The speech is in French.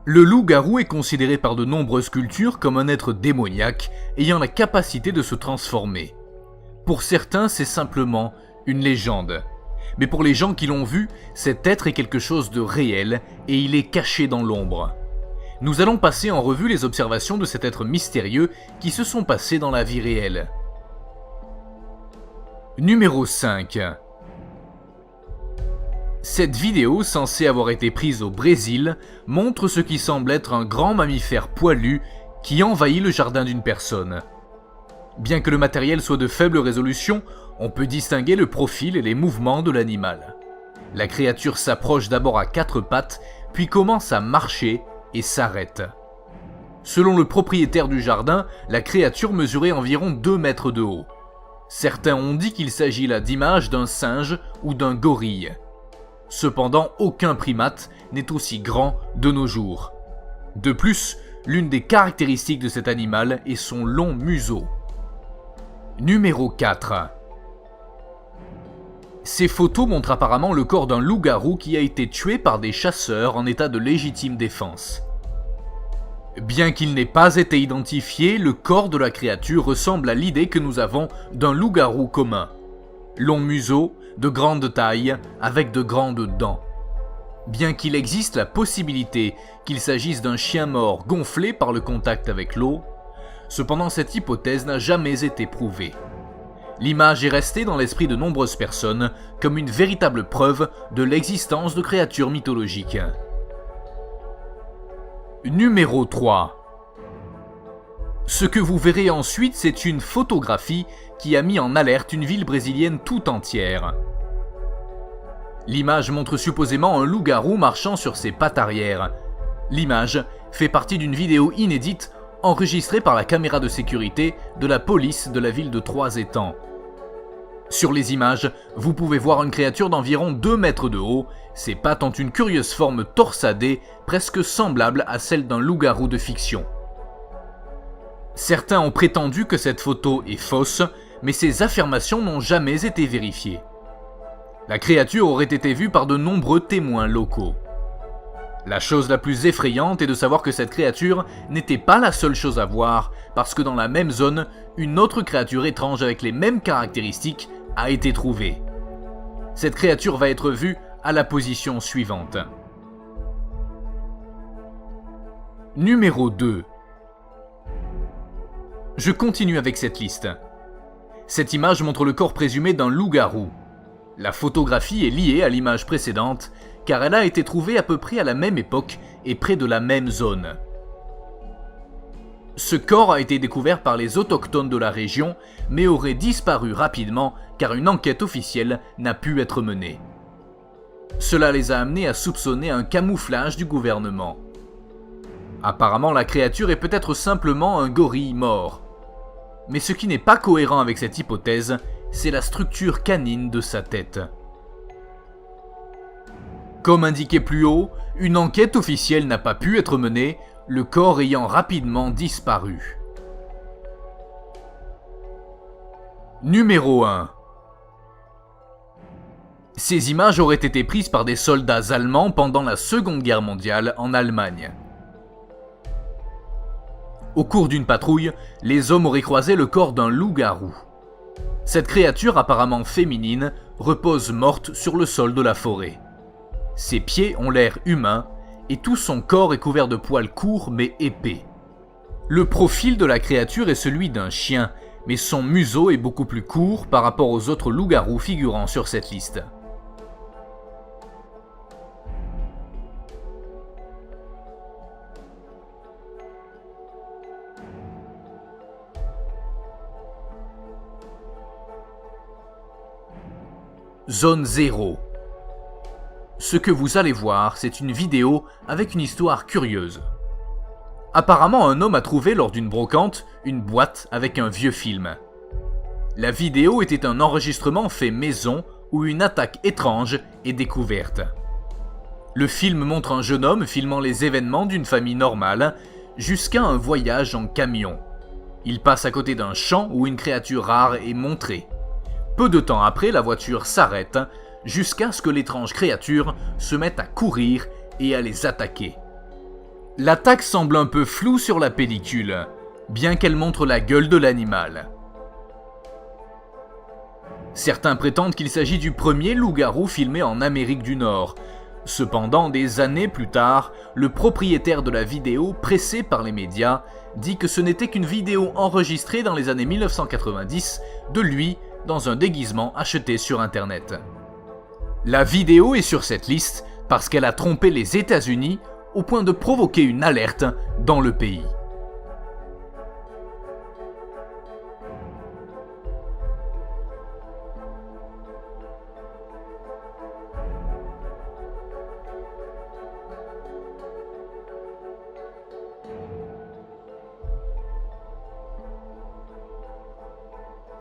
Le loup-garou est considéré par de nombreuses cultures comme un être démoniaque ayant la capacité de se transformer. Pour certains, c'est simplement une légende. Mais pour les gens qui l'ont vu, cet être est quelque chose de réel et il est caché dans l'ombre. Nous allons passer en revue les observations de cet être mystérieux qui se sont passées dans la vie réelle. Numéro 5. Cette vidéo, censée avoir été prise au Brésil, montre ce qui semble être un grand mammifère poilu qui envahit le jardin d'une personne. Bien que le matériel soit de faible résolution, on peut distinguer le profil et les mouvements de l'animal. La créature s'approche d'abord à 4 pattes, puis commence à marcher et s'arrête. Selon le propriétaire du jardin, la créature mesurait environ 2 mètres de haut. Certains ont dit qu'il s'agit là d'images d'un singe ou d'un gorille. Cependant, aucun primate n'est aussi grand de nos jours. De plus, l'une des caractéristiques de cet animal est son long museau. Numéro 4. Ces photos montrent apparemment le corps d'un loup-garou qui a été tué par des chasseurs en état de légitime défense. Bien qu'il n'ait pas été identifié, le corps de la créature ressemble à l'idée que nous avons d'un loup-garou commun. Long museau, de grande taille, avec de grandes dents. Bien qu'il existe la possibilité qu'il s'agisse d'un chien mort gonflé par le contact avec l'eau, cependant cette hypothèse n'a jamais été prouvée. L'image est restée dans l'esprit de nombreuses personnes comme une véritable preuve de l'existence de créatures mythologiques. Numéro 3. Ce que vous verrez ensuite, c'est une photographie qui a mis en alerte une ville brésilienne tout entière. L'image montre supposément un loup-garou marchant sur ses pattes arrière. L'image fait partie d'une vidéo inédite enregistrée par la caméra de sécurité de la police de la ville de Trois-Étangs. Sur les images, vous pouvez voir une créature d'environ 2 mètres de haut. Ses pattes ont une curieuse forme torsadée, presque semblable à celle d'un loup-garou de fiction. Certains ont prétendu que cette photo est fausse, mais ces affirmations n'ont jamais été vérifiées. La créature aurait été vue par de nombreux témoins locaux. La chose la plus effrayante est de savoir que cette créature n'était pas la seule chose à voir, parce que dans la même zone, une autre créature étrange avec les mêmes caractéristiques a été trouvée. Cette créature va être vue à la position suivante. Numéro 2. Je continue avec cette liste. Cette image montre le corps présumé d'un loup-garou. La photographie est liée à l'image précédente, car elle a été trouvée à peu près à la même époque et près de la même zone. Ce corps a été découvert par les autochtones de la région, mais aurait disparu rapidement car une enquête officielle n'a pu être menée. Cela les a amenés à soupçonner un camouflage du gouvernement. Apparemment, la créature est peut-être simplement un gorille mort. Mais ce qui n'est pas cohérent avec cette hypothèse, c'est la structure canine de sa tête. Comme indiqué plus haut, une enquête officielle n'a pas pu être menée, le corps ayant rapidement disparu. Numéro 1. Ces images auraient été prises par des soldats allemands pendant la Seconde Guerre mondiale en Allemagne. Au cours d'une patrouille, les hommes auraient croisé le corps d'un loup-garou. Cette créature apparemment féminine repose morte sur le sol de la forêt. Ses pieds ont l'air humains et tout son corps est couvert de poils courts mais épais. Le profil de la créature est celui d'un chien, mais son museau est beaucoup plus court par rapport aux autres loups-garous figurant sur cette liste. Zone 0. Ce que vous allez voir, c'est une vidéo avec une histoire curieuse. Apparemment, un homme a trouvé lors d'une brocante une boîte avec un vieux film. La vidéo était un enregistrement fait maison où une attaque étrange est découverte. Le film montre un jeune homme filmant les événements d'une famille normale jusqu'à un voyage en camion. Il passe à côté d'un champ où une créature rare est montrée. Peu de temps après, la voiture s'arrête jusqu'à ce que l'étrange créature se mette à courir et à les attaquer. L'attaque semble un peu floue sur la pellicule, bien qu'elle montre la gueule de l'animal. Certains prétendent qu'il s'agit du premier loup-garou filmé en Amérique du Nord. Cependant, des années plus tard, le propriétaire de la vidéo, pressé par les médias, dit que ce n'était qu'une vidéo enregistrée dans les années 1990 de lui dans un déguisement acheté sur internet. La vidéo est sur cette liste parce qu'elle a trompé les États-Unis au point de provoquer une alerte dans le pays.